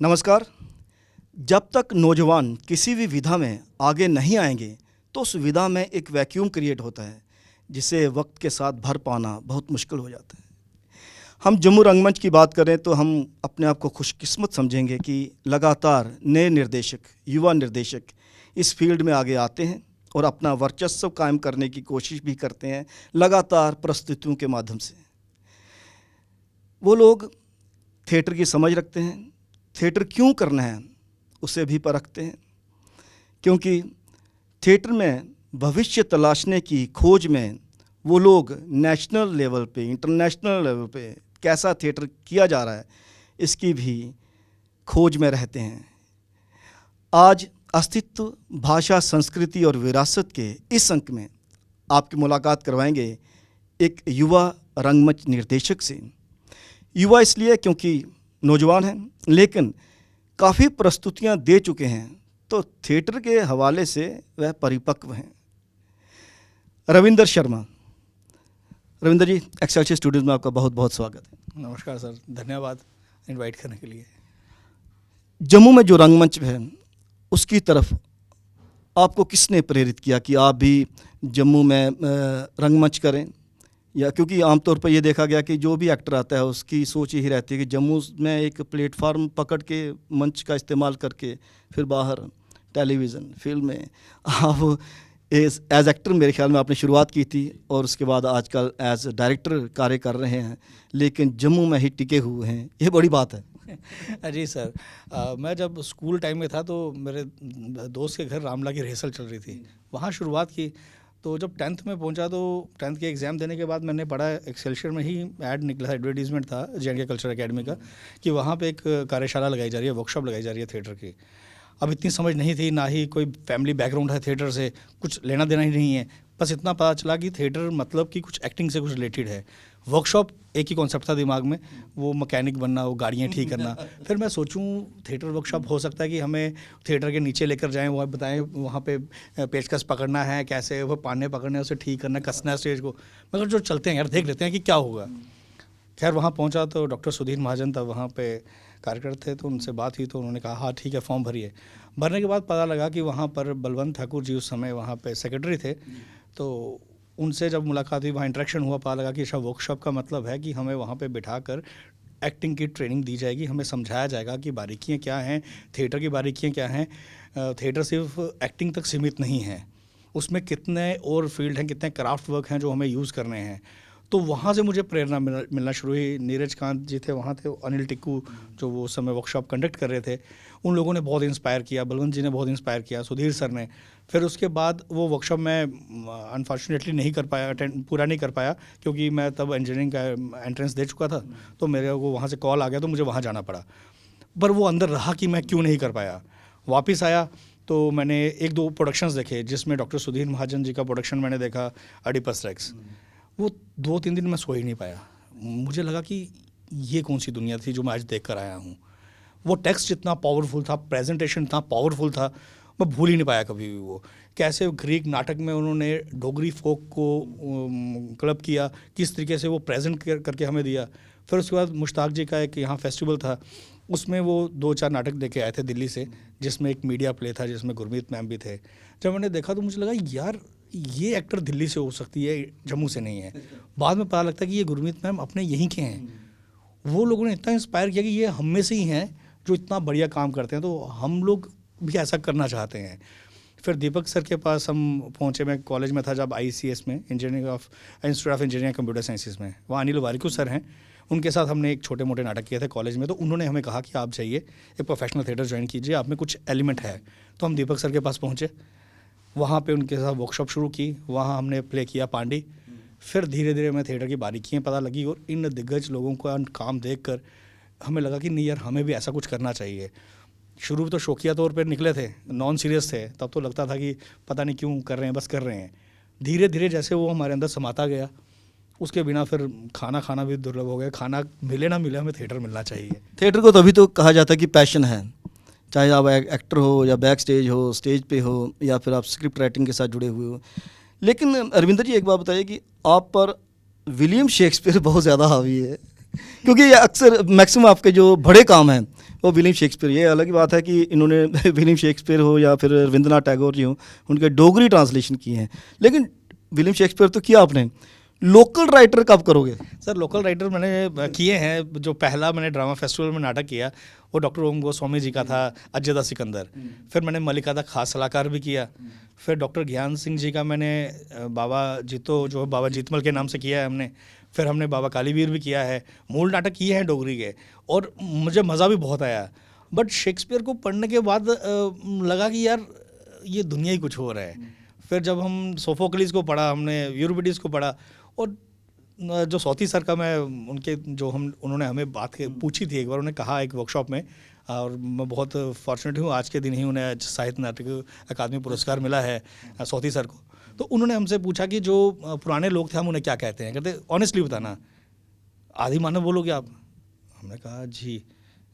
नमस्कार। जब तक नौजवान किसी भी विधा में आगे नहीं आएंगे तो उस विधा में एक वैक्यूम क्रिएट होता है जिसे वक्त के साथ भर पाना बहुत मुश्किल हो जाता है। हम जम्मू रंगमंच की बात करें तो हम अपने आप को खुशकिस्मत समझेंगे कि लगातार नए निर्देशक, युवा निर्देशक इस फील्ड में आगे आते हैं और अपना वर्चस्व कायम करने की कोशिश भी करते हैं लगातार प्रस्तुतियों के माध्यम से। वो लोग थिएटर की समझ रखते हैं, थिएटर क्यों करना है उसे भी परखते हैं, क्योंकि थिएटर में भविष्य तलाशने की खोज में वो लोग नेशनल लेवल पे, इंटरनेशनल लेवल पे कैसा थिएटर किया जा रहा है इसकी भी खोज में रहते हैं। आज अस्तित्व, भाषा, संस्कृति और विरासत के इस अंक में आपकी मुलाकात करवाएंगे एक युवा रंगमंच निर्देशक से। युवा इसलिए क्योंकि नौजवान हैं लेकिन काफ़ी प्रस्तुतियां दे चुके हैं, तो थिएटर के हवाले से वह परिपक्व हैं। रविंदर शर्मा। रविंदर जी, एक्सेलसियर स्टूडियोज में आपका बहुत बहुत स्वागत है। नमस्कार सर, धन्यवाद इनवाइट करने के लिए। जम्मू में जो रंगमंच है उसकी तरफ आपको किसने प्रेरित किया कि आप भी जम्मू में रंगमंच करें? या क्योंकि आमतौर पर यह देखा गया कि जो भी एक्टर आता है उसकी सोच यही रहती है कि जम्मू में एक प्लेटफार्म पकड़ के मंच का इस्तेमाल करके फिर बाहर टेलीविज़न, फिल्में। आप एज एक्टर मेरे ख्याल में आपने शुरुआत की थी और उसके बाद आजकल एज डायरेक्टर कार्य कर रहे हैं, लेकिन जम्मू में ही टिके हुए हैं, ये बड़ी बात है। जी सर, मैं जब स्कूल टाइम में था तो मेरे दोस्त के घर रामला की रिहर्सल चल रही थी, वहाँ शुरुआत की। तो जब 10th में पहुंचा तो 10th के एग्ज़ाम देने के बाद मैंने पढ़ा, एक्सेलसियर में ही ऐड निकला था, एडवर्टीजमेंट था जे कल्चर एकेडमी का, कि वहाँ पे एक कार्यशाला लगाई जा रही है, वर्कशॉप लगाई जा रही है थिएटर की। अब इतनी समझ नहीं थी, ना ही कोई फैमिली बैकग्राउंड है थिएटर से, कुछ लेना देना ही नहीं है, बस इतना पता चला कि थिएटर मतलब कि कुछ एक्टिंग से कुछ रिलेटेड है। वर्कशॉप एक ही कॉन्सेप्ट था दिमाग में, वो मैकेनिक बनना, वो गाड़ियाँ ठीक करना। फिर मैं सोचूं थिएटर वर्कशॉप हो सकता है कि हमें थिएटर के नीचे लेकर जाएं, वो बताएं वहाँ पे पेचकस पकड़ना है, कैसे वो पाने पकड़ने हैं, उसे ठीक करना, कसना है स्टेज को। मगर जो चलते हैं यार, देख लेते हैं कि क्या होगा। खैर वहाँ पहुँचा तो डॉक्टर सुधीर महाजन तब वहाँ पे कार्यकर्ता थे, तो उनसे बात हुई तो उन्होंने कहा हाँ ठीक है, फॉर्म भरिए। भरने के बाद पता लगा कि वहाँ पर बलवंत ठाकुर जी उस समय वहाँ पे सेक्रेटरी थे, तो उनसे जब मुलाकात हुई, वहाँ इंटरेक्शन हुआ, पता लगा कि अच्छा वर्कशॉप का मतलब है कि हमें वहाँ पे बिठाकर एक्टिंग की ट्रेनिंग दी जाएगी, हमें समझाया जाएगा कि बारीकियाँ क्या हैं, थिएटर की बारीकियाँ क्या हैं। थिएटर सिर्फ एक्टिंग तक सीमित नहीं है, उसमें कितने और फील्ड हैं, कितने क्राफ्ट वर्क हैं जो हमें यूज़ करने हैं। तो वहाँ से मुझे प्रेरणा मिलना शुरू हुई। नीरज कांत जी थे वहाँ थे, अनिल टिक्कू जो वो उस समय वर्कशॉप कंडक्ट कर रहे थे, उन लोगों ने बहुत इंस्पायर किया, बलवंत जी ने बहुत इंस्पायर किया, सुधीर सर ने। फिर उसके बाद वो वर्कशॉप मैं अनफॉर्चुनेटली नहीं कर पाया, पूरा नहीं कर पाया, क्योंकि मैं तब इंजीनियरिंग का एंट्रेंस दे चुका था, तो मेरे को वहाँ से कॉल आ गया तो मुझे वहाँ जाना पड़ा। पर वो अंदर रहा कि मैं क्यों नहीं कर पाया। वापस आया तो मैंने 1-2 प्रोडक्शंस देखे, जिसमें डॉक्टर सुधीर महाजन जी का प्रोडक्शन मैंने देखा, अडिपस रेक्स। वो 2-3 दिन मैं सो ही नहीं पाया। मुझे लगा कि ये कौन सी दुनिया थी जो मैं आज देख कर आया हूँ। वो टेक्स्ट इतना पावरफुल था, प्रेजेंटेशन इतना पावरफुल था, मैं भूल ही नहीं पाया कभी भी। वो कैसे ग्रीक नाटक में उन्होंने डोगरी फोक को क्लब किया, किस तरीके से वो प्रेजेंट करके हमें दिया। फिर उसके बाद मुश्ताक जी का एक यहाँ फेस्टिवल था, उसमें वो 2-4 नाटक देके आए थे दिल्ली से, जिसमें एक मीडिया प्ले था जिसमें गुरमीत मैम भी थे। जब मैंने देखा तो मुझे लगा यार ये एक्टर दिल्ली से हो सकती है, जम्मू से नहीं है। बाद में पता लगता कि ये गुरमीत मैम अपने यहीं के हैं। वो लोगों ने इतना इंस्पायर किया कि ये हम में से ही हैं जो इतना बढ़िया काम करते हैं, तो हम लोग भी ऐसा करना चाहते हैं। फिर दीपक सर के पास हम पहुँचे, मैं कॉलेज में था जब ICS में, institute of engineering computer sciences में, वहाँ अनिल वारिकू सर हैं, उनके साथ हमने एक छोटे मोटे नाटक किए थे कॉलेज में। तो उन्होंने हमें कहा कि आप जाइए एक प्रोफेशनल थिएटर ज्वाइन कीजिए, आप में कुछ एलिमेंट है। तो हम दीपक सर के पास पहुँचे, वहाँ पे उनके साथ वर्कशॉप शुरू की, वहाँ हमने प्ले किया पांडी। फिर धीरे धीरे हमें थिएटर की बारीकियाँ पता लगी और इन दिग्गज लोगों का काम देखकर हमें लगा कि नहीं यार, हमें भी ऐसा कुछ करना चाहिए। शुरू तो शौकिया तौर पे निकले थे, नॉन सीरियस थे, तब तो लगता था कि पता नहीं क्यों कर रहे हैं, बस कर रहे हैं। धीरे धीरे जैसे वो हमारे अंदर समाता गया, उसके बिना फिर खाना भी दुर्लभ हो गया। खाना मिले ना मिले, हमें थिएटर मिलना चाहिए। थिएटर को तभी तो कहा जाता है कि पैशन है, चाहे आप एक्टर हो या बैक स्टेज हो, स्टेज पे हो, या फिर आप स्क्रिप्ट राइटिंग के साथ जुड़े हुए हो। लेकिन रविंदर जी, एक बात बताइए कि आप पर विलियम शेक्सपियर बहुत ज़्यादा हावी है, क्योंकि अक्सर मैक्सिमम आपके जो बड़े काम हैं वो विलियम शेक्सपियर। ये अलग ही बात है कि इन्होंने विलियम शेक्सपियर हो या फिर रविंद्रनाथ टैगोर जी हो, उनके डोगरी ट्रांसलेशन किए हैं। लेकिन विलियम शेक्सपियर तो किया आपने, लोकल राइटर कब करोगे? सर लोकल राइटर मैंने किए हैं। जो पहला मैंने ड्रामा फेस्टिवल में नाटक किया वो डॉक्टर ओम गोस्वामी जी का था, अजदा सिकंदर। फिर मैंने मलिका दा खास सलाहकार भी किया। फिर डॉक्टर ज्ञान सिंह जी का मैंने बाबा जीतो जो बाबा जीतमल के नाम से किया है हमने। फिर हमने बाबा कालीवीर भी किया है। मूल नाटक किए हैं डोगरी के और मुझे मज़ा भी बहुत आया। बट शेक्सपियर को पढ़ने के बाद लगा कि यार ये दुनिया ही कुछ हो रहा है। फिर जब हम सोफोक्लिस को पढ़ा, हमने यूरिपिडीज को पढ़ा, और जो सौती सर का मैं उनके जो उन्होंने हमें बात पूछी थी एक बार, उन्होंने कहा एक वर्कशॉप में, और मैं बहुत फॉर्चुनेट हूँ आज के दिन ही उन्हें साहित्य नाटक अकादमी पुरस्कार मिला है सौती सर को। तो उन्होंने हमसे पूछा कि जो पुराने लोग थे हम उन्हें क्या कहते हैं। कहते ऑनेस्टली बताना, आदि मानव बोलोगे आप? हमने कहा जी,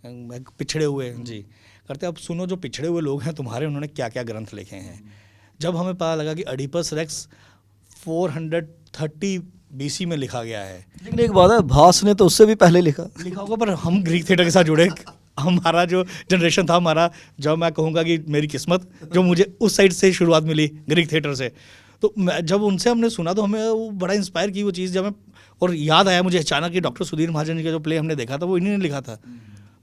पिछड़े हुए जी। करते अब सुनो जो पिछड़े हुए लोग हैं तुम्हारे, उन्होंने क्या क्या ग्रंथ लिखे हैं। जब हमें पता लगा कि अडीपस रेक्स 430 BC में लिखा गया है। लेकिन एक बात है, भास ने तो उससे भी पहले लिखा होगा, पर हम ग्रीक थिएटर के साथ जुड़े। हमारा जो जनरेशन था हमारा, जब मैं कहूँगा कि मेरी किस्मत जो मुझे उस साइड से शुरुआत मिली ग्रीक थिएटर से, तो जब उनसे हमने सुना तो हमें वो बड़ा इंस्पायर की वो चीज़। जब मैं और याद आया मुझे अचानक कि डॉक्टर सुधीर महाजन जी का जो प्ले हमने देखा था वो इन्हीं ने लिखा था।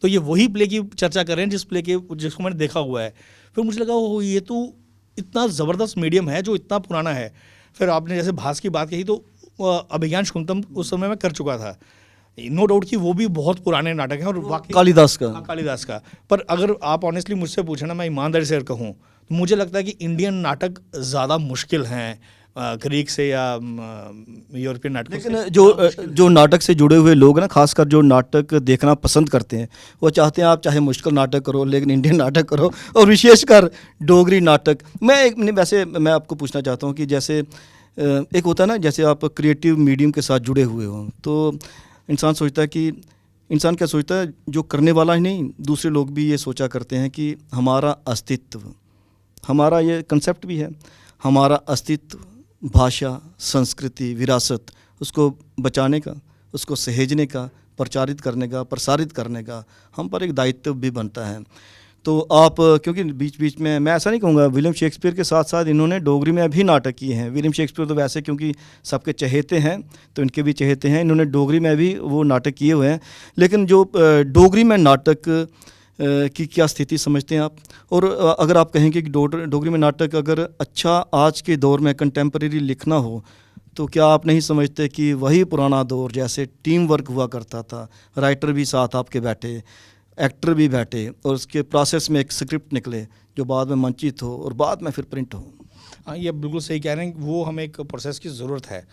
तो ये वही प्ले की चर्चा करें जिस प्ले के जिसको मैंने देखा हुआ है। फिर मुझे लगा वो ये तो इतना ज़बरदस्त मीडियम है जो इतना पुराना है। फिर आपने जैसे भास की बात कही, तो अभिज्ञान शाकुंतलम उस समय मैं कर चुका था। नो डाउट कि वो भी बहुत पुराने नाटक हैं और वाकई कालिदास का। कालिदास का। पर अगर आप ऑनेस्टली मुझसे पूछे ना, मैं ईमानदारी से कहूँ तो मुझे लगता है कि इंडियन नाटक ज़्यादा मुश्किल हैं ग्रीक से या यूरोपियन नाटकों से। लेकिन जो नाटक से जुड़े हुए लोग ना, खासकर जो नाटक देखना पसंद करते हैं, वो चाहते हैं आप चाहे मुश्किल नाटक करो लेकिन इंडियन नाटक करो, और विशेषकर डोगरी नाटक। मैं आपको पूछना चाहता हूँ कि जैसे एक होता है ना, जैसे आप क्रिएटिव मीडियम के साथ जुड़े हुए हो, तो इंसान क्या सोचता है, जो करने वाला ही नहीं, दूसरे लोग भी ये सोचा करते हैं कि हमारा अस्तित्व, हमारा ये कंसेप्ट भी है, हमारा अस्तित्व, भाषा, संस्कृति, विरासत, उसको बचाने का, उसको सहेजने का, प्रचारित करने का, प्रसारित करने का हम पर एक दायित्व भी बनता है। तो आप, क्योंकि बीच बीच में मैं ऐसा नहीं कहूँगा, विलियम शेक्सपियर के साथ साथ इन्होंने डोगरी में भी नाटक किए हैं। विलियम शेक्सपियर तो वैसे क्योंकि सबके चहेते हैं तो इनके भी चहेते हैं, इन्होंने डोगरी में भी वो नाटक किए हुए हैं। लेकिन जो डोगरी में नाटक की क्या स्थिति समझते हैं आप? और अगर आप कहेंगे कि डोगरी में नाटक अगर अच्छा आज के दौर में कंटेम्प्रेरी लिखना हो, तो क्या आप नहीं समझते कि वही पुराना दौर, जैसे टीम वर्क हुआ करता था, राइटर भी साथ आपके बैठे, एक्टर भी बैठे, और उसके प्रोसेस में एक स्क्रिप्ट निकले जो बाद में मंचित हो और बाद में फिर प्रिंट हो? हाँ, ये बिल्कुल सही कह रहे हैं। वो हमें एक प्रोसेस की ज़रूरत है,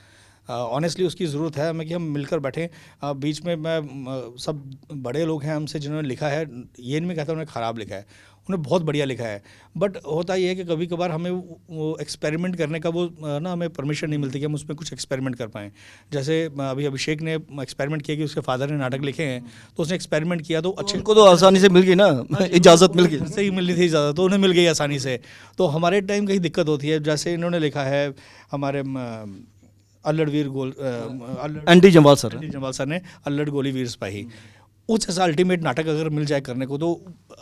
ऑनेस्टली उसकी ज़रूरत है हमें कि हम मिलकर बैठें। बीच में मैं सब बड़े लोग हैं हमसे जिन्होंने लिखा है, ये नहीं कहता उन्होंने ख़राब लिखा है, उन्हें बहुत बढ़िया लिखा है। बट होता ये है कि कभी कभार हमें वो एक्सपेरिमेंट करने का वो ना हमें परमिशन नहीं मिलती कि हम उसमें कुछ एक्सपेरिमेंट कर पाएँ। जैसे अभी अभिषेक ने एक्सपेरिमेंट किया कि उसके फादर ने नाटक लिखे हैं, तो उसने एक्सपेरिमेंट किया तो अच्छे, उनको तो आसानी से मिल गई ना, इजाज़त मिल गई, सही मिल रही थी इजाज़त, तो उन्हें मिल गई आसानी से। तो हमारे टाइम कहीं दिक्कत होती है। जैसे इन्होंने लिखा है हमारे अल्लड़वीर एनडी जम्वाल सर ने अल्लड़ गोली वीर सिपाही, उस ऐसा अल्टीमेट नाटक अगर मिल जाए करने को तो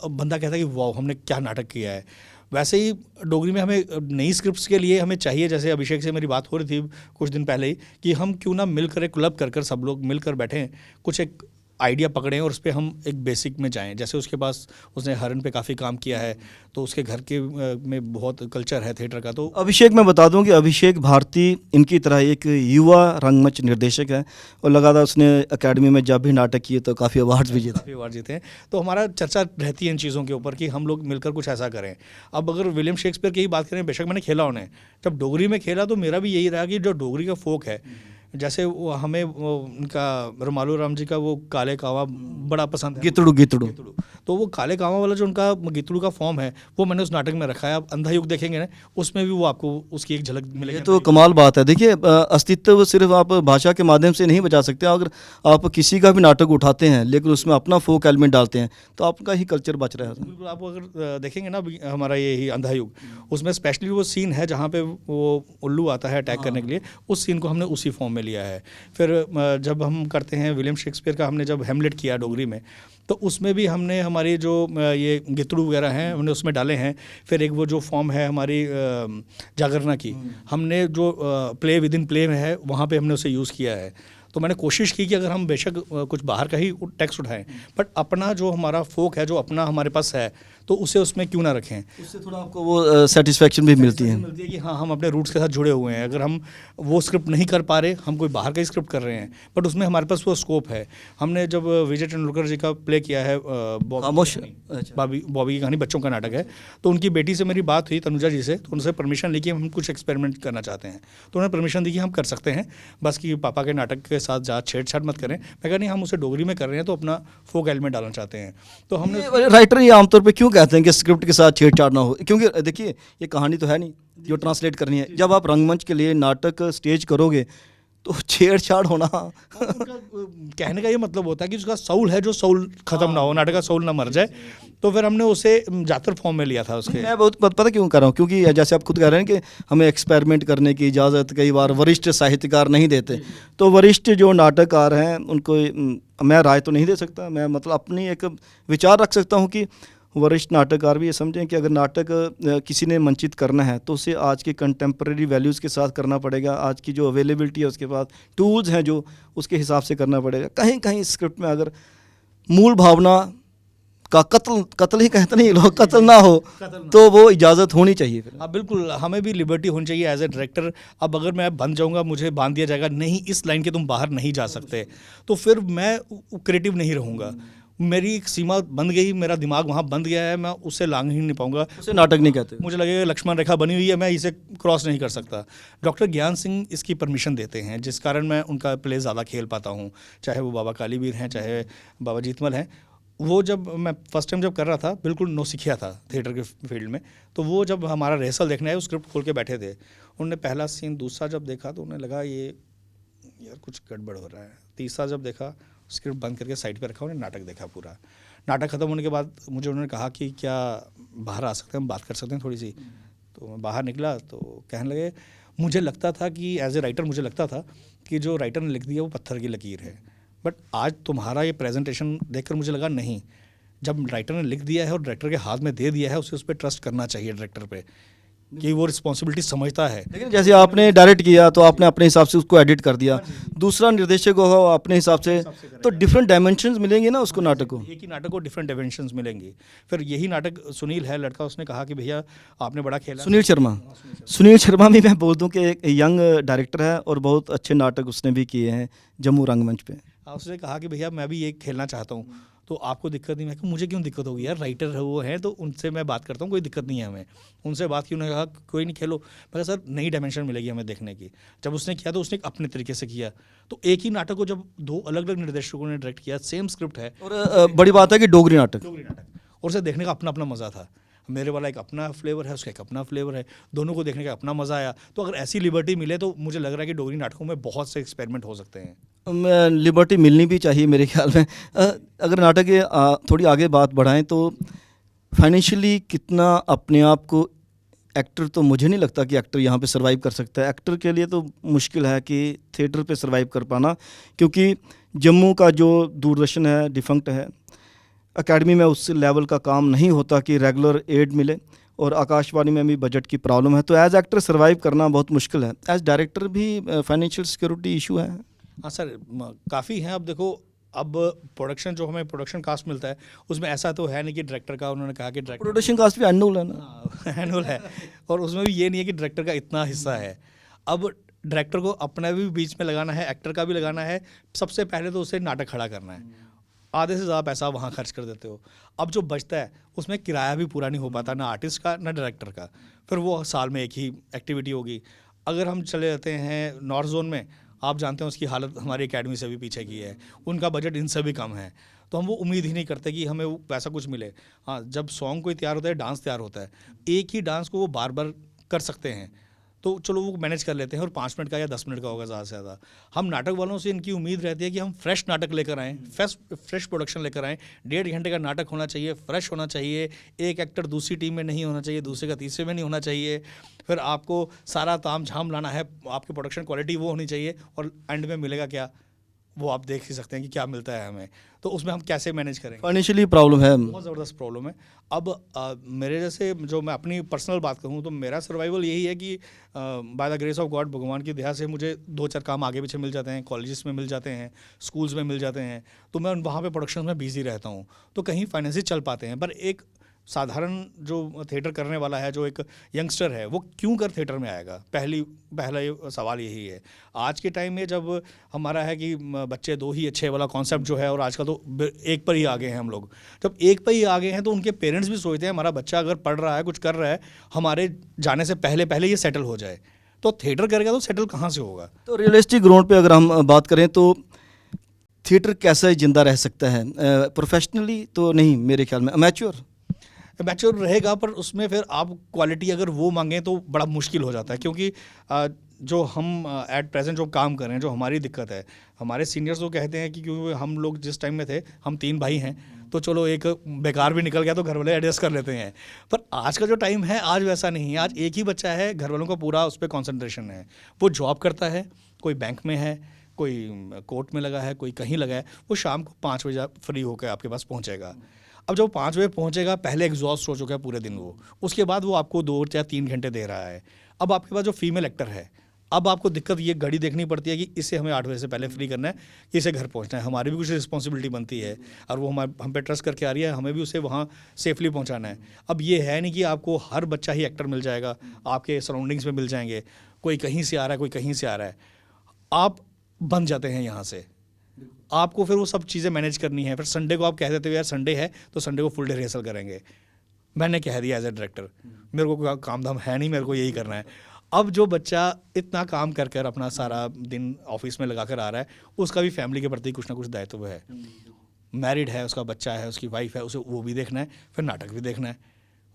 बंदा कहता है कि वाह हमने क्या नाटक किया है। वैसे ही डोगरी में हमें नई स्क्रिप्ट्स के लिए हमें चाहिए, जैसे अभिषेक से मेरी बात हो रही थी कुछ दिन पहले ही, कि हम क्यों ना मिलकर एक क्लब कर सब लोग मिलकर बैठें, कुछ एक आइडिया पकड़ें और उस पर हम एक बेसिक में जाएं। जैसे उसके पास उसने हरन पे काफ़ी काम किया है, तो उसके घर के में बहुत कल्चर है थिएटर का। तो अभिषेक, मैं बता दूं कि अभिषेक भारती इनकी तरह एक युवा रंगमंच निर्देशक है और लगातार उसने एकेडमी में जब भी नाटक किए तो काफ़ी अवार्ड्स भी जीते हैं। तो हमारा चर्चा रहती है इन चीज़ों के ऊपर कि हम लोग मिलकर कुछ ऐसा करें। अब अगर विलियम शेक्सपियर की ही बात करें, बेशक मैंने खेला उन्हें, जब डोगरी में खेला तो मेरा भी यही रहा कि जो डोगरी का फोक है, जैसे वो हमें उनका रुमालू राम जी का वो काले कावा बड़ा पसंद है, गितड़ू, तो वो काले कावा वाला जो उनका गितड़ू का फॉर्म है वो मैंने उस नाटक में रखा है। आप अंधा युग देखेंगे ना, उसमें भी वो आपको उसकी एक झलक मिलेगी। ये तो कमाल बात है। देखिए, अस्तित्व सिर्फ आप भाषा के माध्यम से नहीं बचा सकते। अगर आप किसी का भी नाटक उठाते हैं लेकिन उसमें अपना फोक एलिमेंट डालते हैं तो आपका ही कल्चर बच रहा है। बिल्कुल, आप अगर देखेंगे ना हमारा ये ही अंधा युग, उसमें स्पेशली वो सीन है जहाँ पे वो उल्लू आता है अटैक करने के लिए, उस सीन को हमने उसी फॉर्म में लिया है। फिर जब हम करते हैं विलियम शेक्सपियर का, हमने जब हेमलेट किया डोगरी में, तो उसमें भी हमने हमारी जो ये गितड़ू वगैरह हैं हमने उसमें डाले हैं। फिर एक वो जो फॉर्म है हमारी जागरना की, हमने जो प्ले विद इन प्ले में है वहाँ पे हमने उसे यूज़ किया है। तो मैंने कोशिश की कि अगर हम बेशक कुछ बाहर का ही टेक्स्ट उठाएं, बट अपना जो हमारा फोक है, जो अपना हमारे पास है, तो उसे उसमें क्यों ना रखें। उससे थोड़ा आपको वो सेटिस्फेक्शन भी मिलती है कि हाँ हम अपने रूट्स के साथ जुड़े हुए हैं। अगर हम वो स्क्रिप्ट नहीं कर पा रहे, हम कोई बाहर का ही स्क्रिप्ट कर रहे हैं, बट उसमें हमारे पास वो स्कोप है। हमने जब विजय तेंदुलकर जी का प्ले किया है खामोश, बॉबी की कहानी, बच्चों का नाटक है, तो उनकी बेटी से मेरी बात हुई तनुजा जी से, तो उनसे परमिशन ली कि हम कुछ एक्सपेरिमेंट करना चाहते हैं। तो उन्होंने परमिशन दी कि हम कर सकते हैं, बस कि पापा के नाटक के साथ ज़्यादा छेड़छाड़ मत करें। मैं कहा नहीं, हम उसे डोगरी में कर रहे हैं तो अपना फोक एलिमेंट डालना चाहते हैं। तो हमने राइटर ये आमतौर पे क्यों कहते हैं कि स्क्रिप्ट के साथ छेड़छाड़ ना हो, क्योंकि देखिए ये कहानी तो है नहीं जो ट्रांसलेट करनी है। जब आप रंगमंच के लिए नाटक स्टेज करोगे तो छेड़छाड़ होना उनका कहने का ये मतलब होता है कि उसका सोल है, जो सोल खत्म ना हो, नाटक का सोल ना मर जाए। तो फिर हमने उसे जातर फॉर्म में लिया था उसके। मैं बहुत पता क्यों कर रहा हूँ, क्योंकि जैसे आप खुद कह रहे हैं कि हमें एक्सपेरिमेंट करने की इजाज़त कई बार वरिष्ठ साहित्यकार नहीं देते। तो वरिष्ठ जो नाटककार हैं उनको मैं राय तो नहीं दे सकता, मैं मतलब अपनी एक विचार रख सकता हूँ कि वरिष्ठ नाटककार भी ये समझें कि अगर नाटक किसी ने मंचित करना है तो उसे आज के कंटेम्प्रेरी वैल्यूज़ के साथ करना पड़ेगा। आज की जो अवेलेबिलिटी है उसके पास टूल्स हैं जो उसके हिसाब से करना पड़ेगा। कहीं कहीं स्क्रिप्ट में अगर मूल भावना का कत्ल ही कहते नहीं लोग, कत्ल ना हो तो वो इजाज़त होनी चाहिए। फिर हाँ बिल्कुल, हमें भी लिबर्टी होनी चाहिए एज ए डायरेक्टर। अब अगर मैं बंद जाऊँगा, मुझे बांध दिया जाएगा, नहीं इस लाइन के तुम बाहर नहीं जा सकते, तो फिर मैं क्रिएटिव नहीं रहूँगा। मेरी एक सीमा बंद गई, मेरा दिमाग वहाँ बंद गया है, मैं उससे लांघ ही नहीं पाऊंगा। उसे नाटक नहीं कहते। मुझे लगेगा लक्ष्मण रेखा बनी हुई है, मैं इसे क्रॉस नहीं कर सकता। डॉक्टर ज्ञान सिंह इसकी परमिशन देते हैं, जिस कारण मैं उनका प्ले ज़्यादा खेल पाता हूँ। चाहे वो बाबा कालीवीर हैं, चाहे बाबा जीतमल हैं। वो जब मैं फर्स्ट टाइम जब कर रहा था, बिल्कुल नौसिखिया था थिएटर के फील्ड में, तो वो जब हमारा रिहर्सल देखने आए, वो स्क्रिप्ट खोल के बैठे थे। उन्होंने पहला सीन, दूसरा जब देखा तो उन्हें लगा ये यार कुछ गड़बड़ हो रहा है। तीसरा जब देखा, स्क्रिप्ट बंद करके साइड पे रखा, उन्हें नाटक देखा पूरा। नाटक ख़त्म होने के बाद मुझे उन्होंने कहा कि क्या बाहर आ सकते हैं, हम बात कर सकते हैं थोड़ी सी। तो मैं बाहर निकला तो कहने लगे, मुझे लगता था कि एज ए राइटर मुझे लगता था कि जो राइटर ने लिख दिया वो पत्थर की लकीर है, बट आज तुम्हारा ये प्रेजेंटेशन देखकर मुझे लगा नहीं, जब राइटर ने लिख दिया है और डायरेक्टर के हाथ में दे दिया है, उसे उस पर ट्रस्ट करना चाहिए डायरेक्टर पे कि वो रिस्पॉन्सिबिलिटी समझता है। लेकिन जैसे आपने डायरेक्ट किया तो आपने अपने हिसाब से उसको एडिट कर दिया, दूसरा निर्देशक होगा अपने हिसाब से, तो डिफरेंट डायमेंशंस मिलेंगे ना उसको नाटक को। एक ही नाटक को डिफरेंट डायमेंशंस मिलेंगी। फिर यही नाटक, सुनील है लड़का, उसने कहा कि भैया आपने बड़ा खेला। सुनील शर्मा भी मैं बोल दूं कि एक यंग डायरेक्टर है और बहुत अच्छे नाटक उसने भी किए हैं जम्मू रंगमंच पे। उसने कहा कि भैया मैं भी ये खेलना चाहता हूँ, तो आपको दिक्कत नहीं। मैं कहा मुझे क्यों दिक्कत होगी यार, राइटर है वो है, तो उनसे मैं बात करता हूँ, कोई दिक्कत नहीं है हमें। उनसे बात की, उन्होंने कहा कोई नहीं खेलो। मैं कहा सर नई डायमेंशन मिलेगी हमें देखने की। जब उसने किया तो उसने अपने तरीके से किया। तो एक ही नाटक को जब दो अलग अलग निर्देशकों ने डायरेक्ट किया, सेम स्क्रिप्ट है, और बड़ी बात है कि डोगरी नाटक, और उसे देखने का अपना अपना मज़ा था। मेरे वाला एक अपना फ्लेवर है, उसका एक अपना फ्लेवर है, दोनों को देखने का अपना मज़ा आया। तो अगर ऐसी लिबर्टी मिले तो मुझे लग रहा है कि डोगरी नाटकों में बहुत से एक्सपेरिमेंट हो सकते हैं। लिबर्टी मिलनी भी चाहिए मेरे ख्याल में। अगर नाटक के थोड़ी आगे बात बढ़ाएं तो फाइनेंशियली कितना अपने आप को, एक्टर तो मुझे नहीं लगता कि एक्टर यहाँ पे सरवाइव कर सकता है। एक्टर के लिए तो मुश्किल है कि थिएटर पे सरवाइव कर पाना, क्योंकि जम्मू का जो दूरदर्शन है डिफंक्ट है, एकेडमी में उस लेवल का काम नहीं होता कि रेगुलर एड मिले, और आकाशवाणी में भी बजट की प्रॉब्लम है। तो एज एक्टर सर्वाइव करना बहुत मुश्किल है। एज डायरेक्टर भी फाइनेंशियल सिक्योरिटी इशू है। हाँ सर, काफ़ी हैं। अब देखो, अब प्रोडक्शन जो हमें प्रोडक्शन कास्ट मिलता है उसमें ऐसा तो है नहीं कि डायरेक्टर का, उन्होंने कहा कि डायरेक्टर प्रोडक्शन कास्ट भी एनुअल है ना। एनुअल है, और उसमें भी ये नहीं है कि डायरेक्टर का इतना हिस्सा है। अब डायरेक्टर को अपना भी बीच में लगाना है, एक्टर का भी लगाना है। सबसे पहले तो उसे नाटक खड़ा करना है, आधे से ज़्यादा पैसा वहाँ खर्च कर देते हो। अब जो बचता है उसमें किराया भी पूरा नहीं हो पाता, ना आर्टिस्ट का ना डायरेक्टर का। फिर वो साल में एक ही एक्टिविटी होगी। अगर हम चले जाते हैं नॉर्थ जोन में, आप जानते हैं उसकी हालत हमारी एकेडमी से भी पीछे की है, उनका बजट इनसे भी कम है, तो हम वो उम्मीद ही नहीं करते कि हमें वो पैसा कुछ मिले। हाँ, जब सॉन्ग कोई तैयार होता है, डांस तैयार होता है, एक ही डांस को वो बार बार कर सकते हैं, तो चलो वो मैनेज कर लेते हैं, और 5 मिनट का या 10 मिनट का होगा ज़्यादा से ज़्यादा। हम नाटक वालों से इनकी उम्मीद रहती है कि हम फ्रेश नाटक लेकर आएँ, फ्रेश प्रोडक्शन लेकर आएँ। 1.5 घंटे का नाटक होना चाहिए, फ्रेश होना चाहिए। एक एक्टर दूसरी टीम में नहीं होना चाहिए, दूसरे का तीसरे में नहीं होना चाहिए। फिर आपको सारा ताम झाम लाना है, आपकी प्रोडक्शन क्वालिटी वो होनी चाहिए, और एंड में मिलेगा क्या, वो आप देख ही सकते हैं कि क्या मिलता है हमें, तो उसमें हम कैसे मैनेज करेंगे। फाइनेंशियली प्रॉब्लम है। बहुत ज़बरदस्त प्रॉब्लम है। अब मेरे जैसे, जो मैं अपनी पर्सनल बात कहूँ तो मेरा सर्वाइवल यही है कि by the grace of God, भगवान की दया से मुझे 2-4 काम आगे पीछे मिल जाते हैं, कॉलेजेस में मिल जाते हैं, स्कूल्स में मिल जाते हैं, तो मैं वहाँ पे प्रोडक्शन में बिजी रहता हूँ, तो कहीं फाइनेंशियली चल पाते हैं। पर एक साधारण जो थिएटर करने वाला है, जो एक यंगस्टर है, वो क्यों कर थिएटर में आएगा? पहला ये सवाल यही है। आज के टाइम में जब हमारा है कि बच्चे दो ही अच्छे वाला कॉन्सेप्ट जो है, और आजकल तो एक पर ही आ गए हैं हम लोग। जब एक पर ही आ गए हैं तो उनके पेरेंट्स भी सोचते हैं हमारा बच्चा अगर पढ़ रहा है, कुछ कर रहा है, हमारे जाने से पहले पहले ये सेटल हो जाए। तो थिएटर करेगा तो सेटल कहाँ से होगा? तो रियलिस्टिक ग्राउंड पे अगर हम बात करें तो थिएटर कैसे जिंदा रह सकता है? प्रोफेशनली तो नहीं, मेरे ख्याल में मैच्योर रहेगा, पर उसमें फिर आप क्वालिटी अगर वो मांगें तो बड़ा मुश्किल हो जाता है। क्योंकि जो हम एट प्रेजेंट जो काम कर रहे हैं, जो हमारी दिक्कत है, हमारे सीनियर्स तो कहते हैं कि क्योंकि हम लोग जिस टाइम में थे, हम 3 भाई हैं, तो चलो एक बेकार भी निकल गया तो घर वाले एडजस्ट कर लेते हैं। पर आज का जो टाइम है, आज वैसा नहीं है। आज एक ही बच्चा है, घर वालों का पूरा उस पर कॉन्सेंट्रेशन है। वो जॉब करता है, कोई बैंक में है, कोई कोर्ट में लगा है, कोई कहीं लगा है। वो शाम को 5 बजे फ्री होकर आपके पास पहुँचेगा। अब जब 5 बजे पहुंचेगा, पहले एग्जॉस्ट हो चुका है पूरे दिन वो, उसके बाद वो आपको 2 या 3 घंटे दे रहा है। अब आपके पास जो फीमेल एक्टर है, अब आपको दिक्कत ये घड़ी देखनी पड़ती है कि इसे हमें 8 बजे से पहले फ्री करना है, इसे घर पहुंचना है। हमारी भी कुछ रिस्पॉन्सिबिलिटी बनती है, और वो हम पे ट्रस्ट करके आ रही है, हमें भी उसे वहाँ सेफली पहुँचाना है। अब ये है नहीं कि आपको हर बच्चा ही एक्टर मिल जाएगा, आपके सराउंडिंग्स में मिल जाएंगे, कोई कहीं से आ रहा है, कोई कहीं से आ रहा है, आप बन जाते हैं यहाँ से। आपको फिर वो सब चीज़ें मैनेज करनी है। फिर संडे को आप कह देते हो यार संडे है, तो संडे को फुल डे रिहर्सल करेंगे। मैंने कह दिया एज ए डायरेक्टर, मेरे को कोई काम धाम है नहीं, मेरे को यही करना है। अब जो बच्चा इतना काम कर कर अपना सारा दिन ऑफिस में लगा कर आ रहा है, उसका भी फैमिली के प्रति कुछ ना कुछ दायित्व है। मैरिड है, उसका बच्चा है, उसकी वाइफ है, उसे वो भी देखना है, फिर नाटक भी देखना है,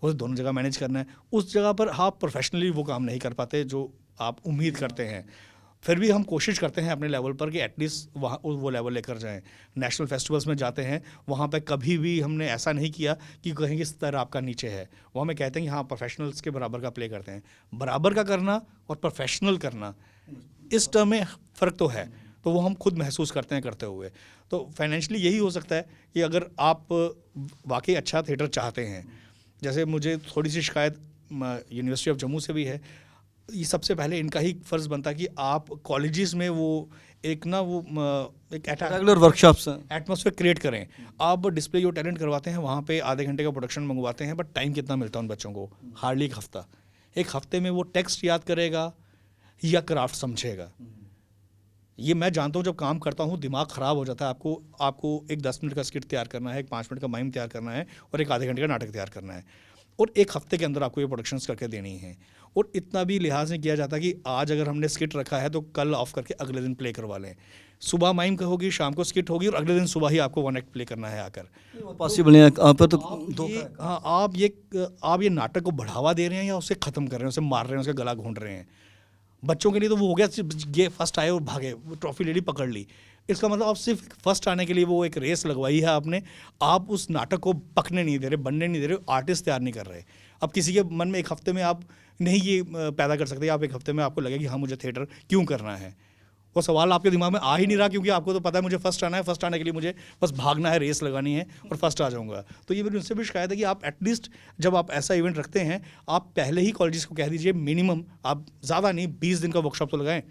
उसे दोनों जगह मैनेज करना है। उस जगह पर आप प्रोफेशनली वो काम नहीं कर पाते जो आप उम्मीद करते हैं। फिर भी हम कोशिश करते हैं अपने लेवल पर कि एटलीस्ट वहाँ वो लेवल लेकर जाएं। नेशनल फेस्टिवल्स में जाते हैं, वहाँ पे कभी भी हमने ऐसा नहीं किया कि कहीं स्तर आपका नीचे है। वो हमें कहते हैं कि हाँ, प्रोफेशनल्स के बराबर का प्ले करते हैं। बराबर का करना और प्रोफेशनल करना, इस टर्म में फ़र्क तो है, तो वो हम खुद महसूस करते हैं करते हुए। तो फाइनेंशियली यही हो सकता है कि अगर आप वाकई अच्छा थिएटर चाहते हैं, जैसे मुझे थोड़ी सी शिकायत यूनिवर्सिटी ऑफ जम्मू से भी है, ये सबसे पहले इनका ही फ़र्ज़ बनता है कि आप कॉलेजेस में वो एक रेगुलर वर्कशॉप्स एटमॉस्फेयर क्रिएट करें। आप डिस्प्ले योर टैलेंट करवाते हैं, वहाँ पे आधे घंटे का प्रोडक्शन मंगवाते हैं, बट टाइम कितना मिलता है उन बच्चों को? हार्डली एक हफ्ते में वो टेक्स्ट याद करेगा या क्राफ्ट समझेगा? ये मैं जानता हूँ, जब काम करता हूँ दिमाग ख़राब हो जाता है। आपको एक 10 मिनट का स्किट तैयार करना है, एक 5 मिनट का माइम तैयार करना है, और एक आधे घंटे का नाटक तैयार करना है, और 1 हफ्ते के अंदर आपको ये प्रोडक्शंस करके देनी है। और इतना भी लिहाज नहीं किया जाता कि आज अगर हमने स्किट रखा है तो कल ऑफ करके अगले दिन प्ले करवा लें। सुबह माइम होगी, शाम को स्किट होगी, और अगले दिन सुबह ही आपको 1 एक्ट प्ले करना है आकर। पॉसिबल है आप तो हाँ, आप ये नाटक को बढ़ावा दे रहे हैं या उसे ख़त्म कर रहे हैं, उसे मार रहे हैं, उसका गला घोंट रहे हैं? बच्चों के लिए तो वो हो गया, ये फर्स्ट आए और भागे, वो ट्रॉफी ले ली, पकड़ ली। इसका मतलब आप सिर्फ फर्स्ट आने के लिए वो एक रेस लगवाई है आपने। आप उस नाटक को पकने नहीं दे रहे, बनने नहीं दे रहे, आर्टिस्ट तैयार नहीं कर रहे। अब किसी के मन में 1 हफ्ते में आप नहीं ये पैदा कर सकते। आप 1 हफ्ते में आपको लगे कि हाँ, मुझे थिएटर क्यों करना है, वो सवाल आपके दिमाग में आ ही नहीं रहा, क्योंकि आपको तो पता है मुझे फर्स्ट आना है, फर्स्ट आने के लिए मुझे बस भागना है, रेस लगानी है, और फर्स्ट आ जाऊंगा। तो ये मेरी उनसे भी शिकायत है कि आप एटलीस्ट जब आप ऐसा इवेंट रखते हैं, आप पहले ही कॉलेजेस को कह दीजिए मिनिमम, आप ज़्यादा नहीं 20 दिन का वर्कशॉप तो लगाएं,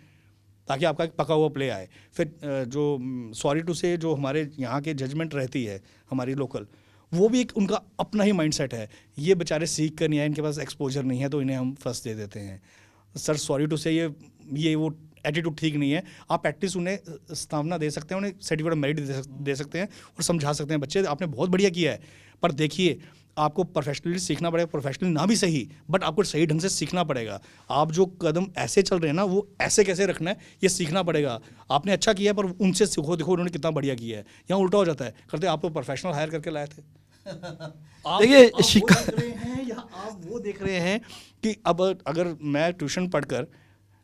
ताकि आपका एक पका हुआ प्ले आए। फिर जो सॉरी टू से जो हमारे यहाँ के जजमेंट रहती है हमारी लोकल, वो भी एक उनका अपना ही माइंडसेट है। ये बेचारे सीख कर नहीं आए, इनके पास एक्सपोजर नहीं है, तो इन्हें हम फर्स्ट दे देते हैं। सर सॉरी टू से ये वो एटीट्यूड ठीक नहीं है। आप एटलीस्ट उन्हें स्थापना दे सकते हैं, उन्हें सर्टिफिकेट ऑफ मेरिट दे सकते हैं, और समझा सकते हैं बच्चे आपने बहुत बढ़िया किया है, पर देखिए आपको प्रोफेशनली सीखना पड़ेगा। प्रोफेशनली ना भी सही, बट आपको सही ढंग से सीखना पड़ेगा। आप जो कदम ऐसे चल रहे हैं ना, वो ऐसे कैसे रखना है, ये सीखना पड़ेगा। आपने अच्छा किया है, पर उनसे सीखो, देखो उन्होंने कितना बढ़िया किया है। यहाँ उल्टा हो जाता है, करते आप तो प्रोफेशनल हायर करके लाए थे। देखिए आप वो देख रहे हैं कि अब अगर मैं ट्यूशन पढ़कर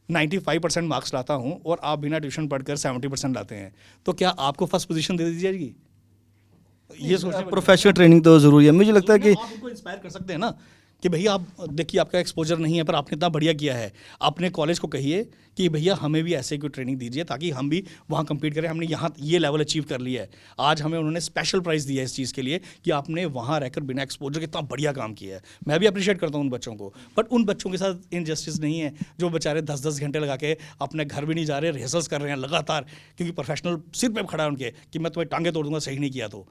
95% मार्क्स लाता हूँ, और आप बिना ट्यूशन पढ़कर 70% लाते हैं, तो क्या आपको फर्स्ट पोजीशन दे दी जाएगी? ये सोचना प्रोफेशनल ट्रेनिंग तो ज़रूरी है। मुझे लगता है कि आप उनको इंस्पायर कर सकते हैं ना कि भैया आप देखिए आपका एक्सपोजर नहीं है पर आपने इतना बढ़िया किया है, अपने कॉलेज को कहिए कि भैया हमें भी ऐसे कोई ट्रेनिंग दीजिए ताकि हम भी वहाँ compete करें, हमने यहाँ ये लेवल अचीव कर लिया है, आज हमें उन्होंने स्पेशल प्राइज़ दिया है इस चीज़ के लिए कि आपने वहाँ रहकर बिना एक्सपोजर के इतना बढ़िया काम किया है। मैं भी अप्रिशिएट करता हूँ उन बच्चों को, बट उन बच्चों के साथ इनजस्टिस नहीं है जो बेचारे 10-10 घंटे लगा के अपने घर भी नहीं जा रहे, रिहर्सल्स कर रहे हैं लगातार, क्योंकि प्रोफेशनल सिर पे खड़ा है उनके कि मैं तुम्हें टांगे तोड़ दूंगा सही नहीं किया तो।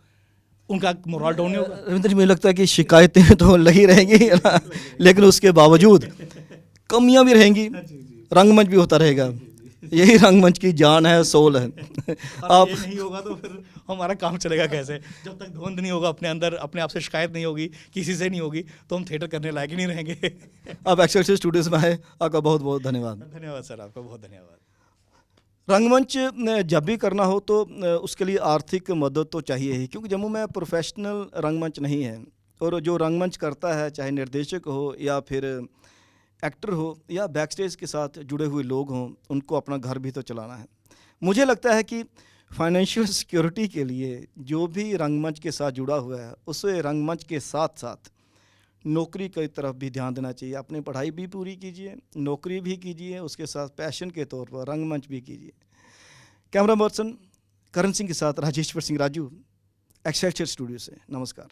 उनका मोरल डाउन नहीं होगा। रविंद्र जी, मुझे लगता है कि शिकायतें तो लगी रहेंगी है ना, लेकिन उसके बावजूद कमियां भी रहेंगी, रंगमंच भी होता रहेगा, यही रंगमंच की जान है, सोल है। आप ये नहीं होगा तो फिर हमारा काम चलेगा कैसे? जब तक धुंध नहीं होगा अपने अंदर, अपने आप से शिकायत नहीं होगी, किसी से नहीं होगी, तो हम थिएटर करने लायक ही नहीं रहेंगे। आप एक्सेलसियर स्टूडियोज में आए, आपका बहुत बहुत धन्यवाद। धन्यवाद सर, आपका बहुत धन्यवाद। रंगमंच जब भी करना हो तो उसके लिए आर्थिक मदद तो चाहिए ही, क्योंकि जम्मू में प्रोफेशनल रंगमंच नहीं है, और जो रंगमंच करता है, चाहे निर्देशक हो या फिर एक्टर हो या बैक स्टेज के साथ जुड़े हुए लोग हों, उनको अपना घर भी तो चलाना है। मुझे लगता है कि फाइनेंशियल सिक्योरिटी के लिए जो भी रंगमंच के साथ जुड़ा हुआ है, उसे रंगमंच के साथ साथ नौकरी की तरफ भी ध्यान देना चाहिए। अपनी पढ़ाई भी पूरी कीजिए, नौकरी भी कीजिए, उसके साथ पैशन के तौर पर रंगमंच भी कीजिए। कैमरा पर्सन करण सिंह के साथ राजेश्वर सिंह राजू, एक्सेलसियर स्टूडियो से, नमस्कार।